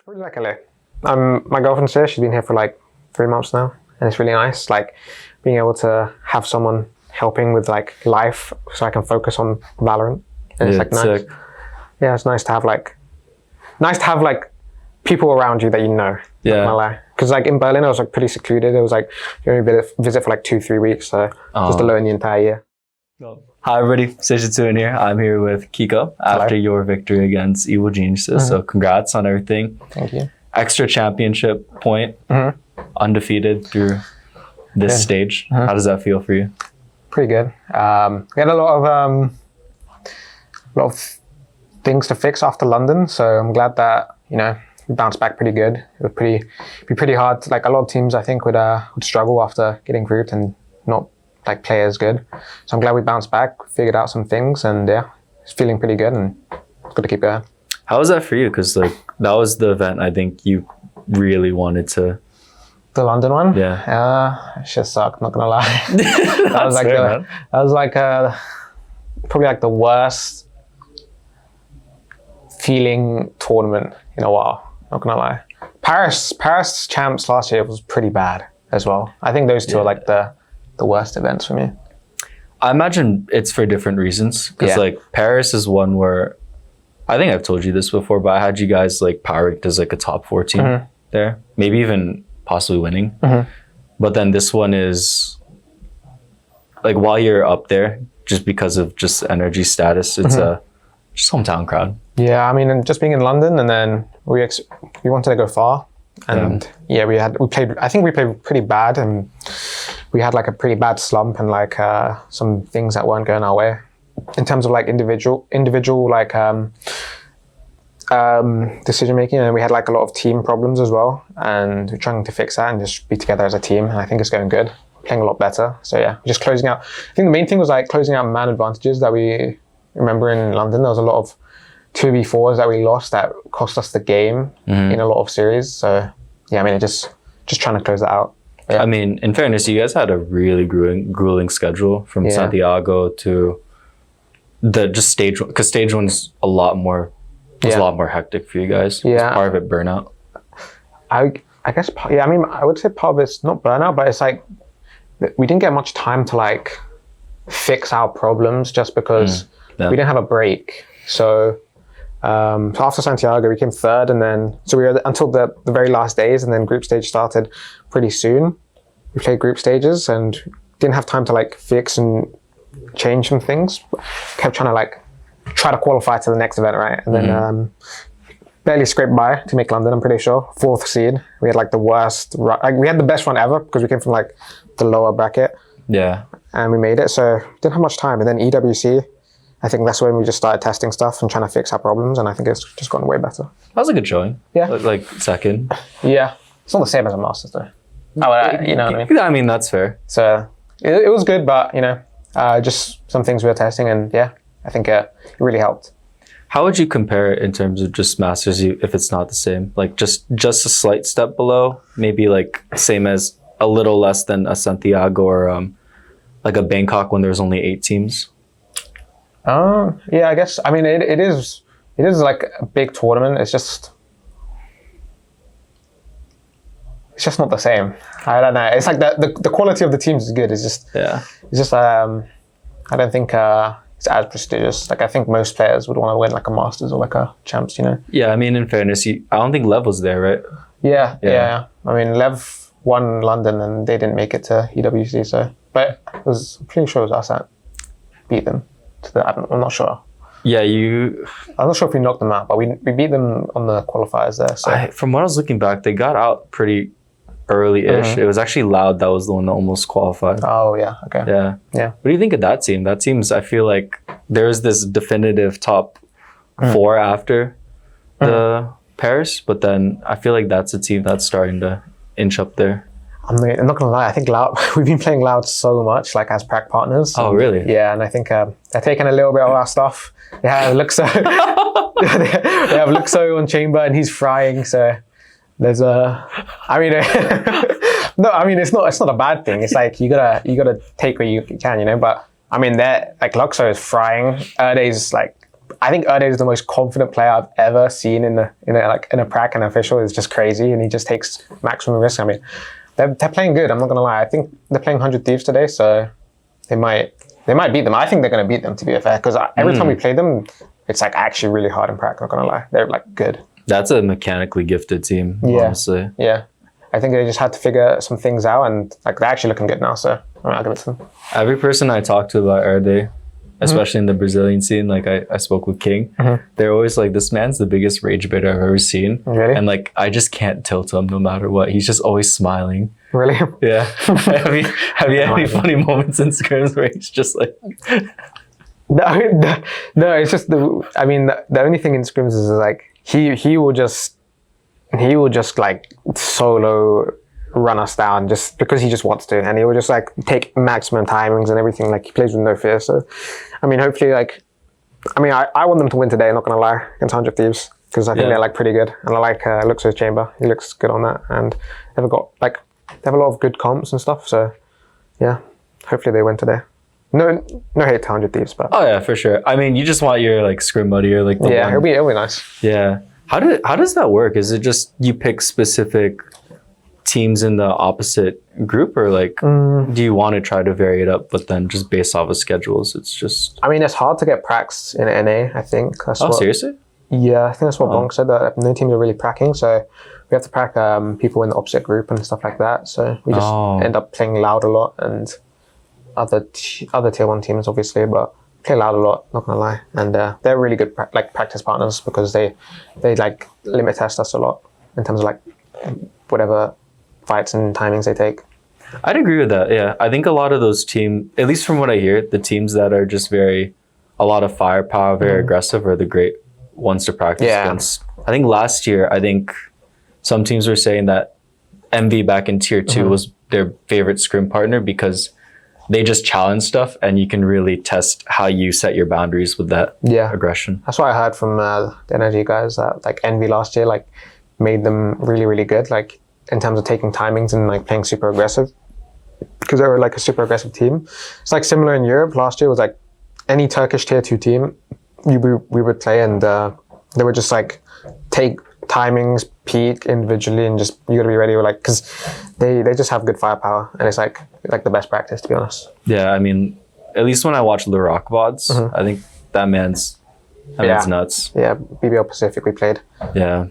really like LA. My girlfriend's here. She's been here for like 3 months now, and it's really nice. Like being able to have someone helping with like life, so I can focus on Valorant. And it's like nice. Sick. Yeah, it's nice to have like people around you that you know. Yeah. Because like in Berlin, I was like pretty secluded. It was like you only visit for like 2-3 weeks, so just alone the entire year. Hi everybody, Stage 2 in here. I'm here with Keiko after your victory against Evil Geniuses. So congrats on everything. Thank you. Extra championship point, undefeated through this stage. How does that feel for you? Pretty good. We had a lot of things to fix after London, so I'm glad that we bounced back pretty good. It would be pretty hard. Like a lot of teams, I think would struggle after getting grouped and not like play as good. So I'm glad we bounced back, figured out some things, and yeah, it's feeling pretty good and it's good to keep going. How was that for you? Because like that was the event I think you really wanted to. The London one? Yeah. It just sucked, not gonna lie. That was like probably like the worst feeling tournament in a while, not gonna lie. Paris champs last year was pretty bad as well. I think those two are like the worst events for me. I imagine it's for different reasons, because like Paris is one where I think I've told you this before, but I had you guys like power ranked as like a top 4 team there, maybe even possibly winning. But then this one is like while you're up there, just because of just NRG status, it's a just hometown crowd. Yeah, I mean, and just being in London, and then we wanted to go far, and I think we played pretty bad, and we had like a pretty bad slump and like some things that weren't going our way in terms of like individual like decision making, and we had like a lot of team problems as well, and we're trying to fix that and just be together as a team, and I think it's going good, playing a lot better. So yeah, just closing out. I think the main thing was like closing out man advantages that we remember in London. There was a lot of 2v4s that we lost that cost us the game in a lot of series. So yeah, I mean, just trying to close that out. Yeah. I mean, in fairness, you guys had a really grueling schedule from Santiago to the just stage one, because stage one's a lot more hectic for you guys. Yeah. Was part of it burnout? I guess, yeah, I mean, I would say part of it's not burnout, but it's like we didn't get much time to like fix our problems just because we didn't have a break. So after Santiago, we came third, and then so we were until the very last days, and then group stage started pretty soon. We played group stages and didn't have time to like fix and change some things. Kept trying to try to qualify to the next event, right? And then barely scraped by to make London, I'm pretty sure. 4th seed. We had like the worst, we had the best run ever because we came from like the lower bracket. Yeah. And we made it, so didn't have much time. And then EWC, I think that's when we just started testing stuff and trying to fix our problems, and I think it's just gotten way better. That was a good showing. Yeah. Like second. Yeah. It's not the same as a Masters though. You know what I mean? I mean, that's fair. So it was good, but just some things we were testing, and yeah, I think it really helped. How would you compare it in terms of just Masters if it's not the same? Like just a slight step below, maybe like same as a little less than a Santiago or like a Bangkok when there's only 8 teams? Yeah, I guess. I mean, it is like a big tournament. It's just not the same. I don't know. It's like the quality of the teams is good. It's just I don't think it's as prestigious. Like I think most players would want to win like a Masters or like a Champs. Yeah, I mean, in fairness, I don't think Lev was there, right? Yeah. I mean, Lev won London and they didn't make it to EWC. So, but I'm pretty sure it was us that beat them. I'm not sure. Yeah, I'm not sure if we knocked them out, but we beat them on the qualifiers there. So from what I was looking back, they got out pretty early-ish. It was actually Loud that was the one that almost qualified. Oh yeah, okay. Yeah. What do you think of that team? That team's, I feel like there's this definitive top 4 after the Paris, but then I feel like that's a team that's starting to inch up there. I'm not gonna lie, I think Loud, we've been playing Loud so much, like as prac partners. Oh, really? Yeah, and I think they're taking a little bit of our stuff. They have Luxo, they have Luxo on chamber, and he's frying. So there's I mean, no, I mean it's not a bad thing. It's like you gotta take what you can, But I mean, they're like Luxo is frying. Erday's like I think Erde is the most confident player I've ever seen in a prac and official. It's just crazy, and he just takes maximum risk. I mean, they're playing good. I'm not gonna lie. I think they're playing 100 Thieves today, so they might beat them. I think they're gonna beat them, to be fair, because every time we play them, it's like actually really hard in prac. Not gonna lie, they're like good. That's a mechanically gifted team, honestly. Yeah. I think they just had to figure some things out, and like they're actually looking good now. So I'll give it to them. Every person I talk to about Erde, especially in the Brazilian scene, like I spoke with King, they're always like, this man's the biggest rage baiter I've ever seen. Really? And like, I just can't tilt him no matter what. He's just always smiling. Really? Yeah. have you had any funny moments in scrims where he's just like... No, it's just the only thing in scrims is like he will just like solo run us down just because he just wants to, and he will just like take maximum timings and everything. Like he plays with no fear. So I mean, hopefully, like, I mean, I want them to win today, not gonna lie, against 100 Thieves, because I think they're like pretty good, and I like Luxo's chamber. He looks good on that, and they have a lot of good comps and stuff. So yeah, hopefully they win today. No hate to 100 Thieves, but oh yeah, for sure. I mean, you just want your like scrim buddy or like the one. It'll be nice. Yeah. How does that work? Is it just you pick specific teams in the opposite group, or like do you want to try to vary it up, but then just based off of schedules, it's just... I mean, it's hard to get pracs in NA, I think. Seriously? Yeah, I think that's what Bonk said, that no teams are really pracking, so we have to prac people in the opposite group and stuff like that, so we just end up playing Loud a lot, and other tier 1 teams obviously, but play Loud a lot, not gonna lie, and they're really good practice partners, because they like limit test us a lot in terms of like whatever fights and timings they take. I'd agree with that. Yeah, I think a lot of those teams, at least from what I hear, the teams that are just a lot of firepower, very aggressive, are the great ones to practice against. I think last year, some teams were saying that MV back in tier 2 was their favorite scrim partner, because they just challenge stuff, and you can really test how you set your boundaries with that aggression. That's what I heard from the NRG guys, that like Envy last year like made them really, really good, like in terms of taking timings and like playing super aggressive, because they were like a super aggressive team. It's like similar in Europe. Last year was like any Turkish tier 2 team we would play, and they would just like take timings, peak individually, and just you gotta be ready, like, because they just have good firepower, and it's like the best practice, to be honest. Yeah, I mean, at least when I watch the Rock VODs, I think that man's nuts. Yeah, BBL Pacific we played. Yeah.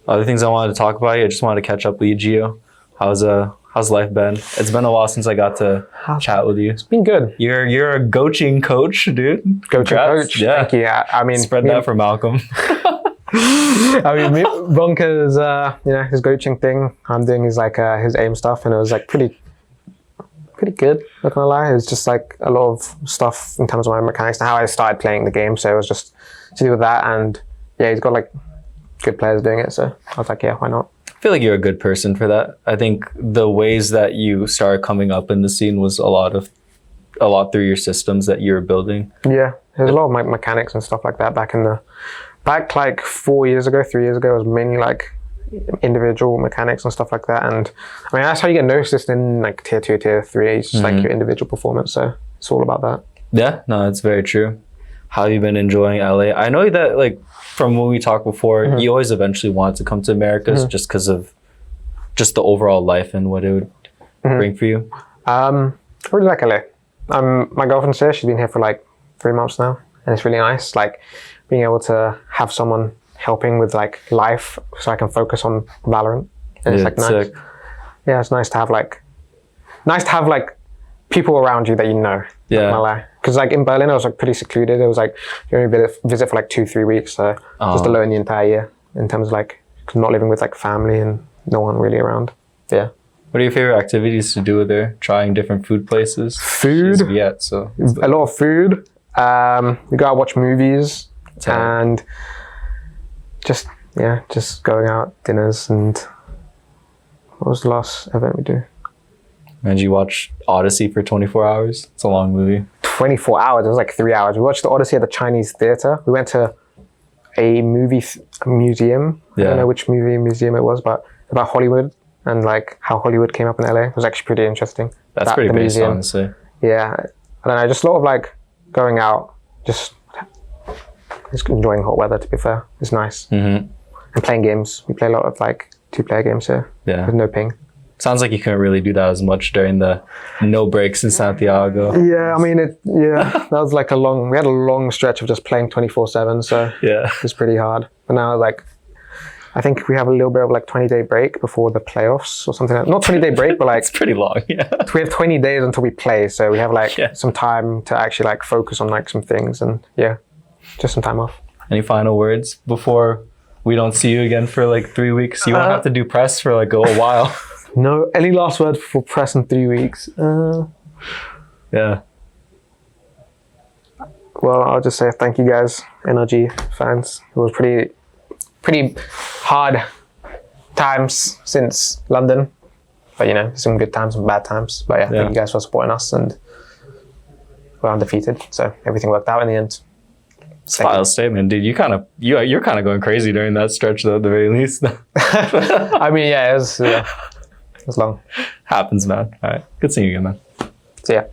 Other things I wanted to talk about, I just wanted to catch up with you, Gio. How's life been? It's been a while since I got to chat with you. It's been good. You're a coaching coach, dude. Coaching coach. Yeah. Thank you. I mean, spread that for Malcolm. I mean, Bonka's his coaching thing. I'm doing his his aim stuff, and it was like pretty good. Not gonna lie, it was just like a lot of stuff in terms of my mechanics and how I started playing the game. So it was just to do with that, and yeah, he's got like good players doing it. So I was like, yeah, why not? I feel like you're a good person for that. I think the ways that you started coming up in the scene was a lot through your systems that you were building. Yeah, there's a lot of like mechanics and stuff like that back like 3 years ago, it was mainly like individual mechanics and stuff like that. And I mean, that's how you get noticed in like tier 2, tier 3. It's just like your individual performance. So it's all about that. Yeah, no, that's very true. How have you been enjoying LA? I know that like from when we talked before, you always eventually wanted to come to Americas just because of just the overall life and what it would bring for you. I really like LA. My girlfriend's here. She's been here for like 3 months now, and it's really nice. Like being able to have someone helping with like life, so I can focus on Valorant. And it's like nice. Sick. Yeah, it's nice to have like people around you that you know. Yeah. Because like in Berlin, I was like pretty secluded. It was like you only visit for like 2-3 weeks, so just alone the entire year in terms of like not living with like family and no one really around. Yeah. What are your favorite activities to do there? Trying different food places? Food. So a lot of food. We go out watch movies and just going out dinners. And what was the last event we do? And you watched Odyssey for 24 hours? It's a long movie. 24 hours? It was like 3 hours. We watched the Odyssey at the Chinese theater. We went to a museum. I don't know which museum it was, but about Hollywood and like how Hollywood came up in LA. It was actually pretty interesting. That's pretty based, honestly. Yeah. I don't know, just a lot of like going out, just just enjoying hot weather. To be fair, it's nice. And playing games. We play a lot of like 2-player games here. Yeah. With no ping. Sounds like you couldn't really do that as much during the no breaks in Santiago. Yeah, I mean, that was like we had a long stretch of just playing 24/7, so Yeah. it was pretty hard. But now, like, I think we have a little bit of like 20-day break before the playoffs or something. Not 20-day break, but like It's pretty long, yeah. we have 20 days until we play, so we have like some time to actually like focus on like some things and just some time off. Any final words before we don't see you again for like 3 weeks? You won't have to do press for like a while. No, any last word for press in 3 weeks? Yeah. Well, I'll just say thank you guys, NRG fans. It was pretty hard times since London, but some good times and bad times. But thank you guys for supporting us, and we're undefeated, so everything worked out in the end. Style statement, dude. You're kind of going crazy during that stretch, though, at the very least. I mean, it was long. Happens, man. All right, good seeing you again, man. See ya.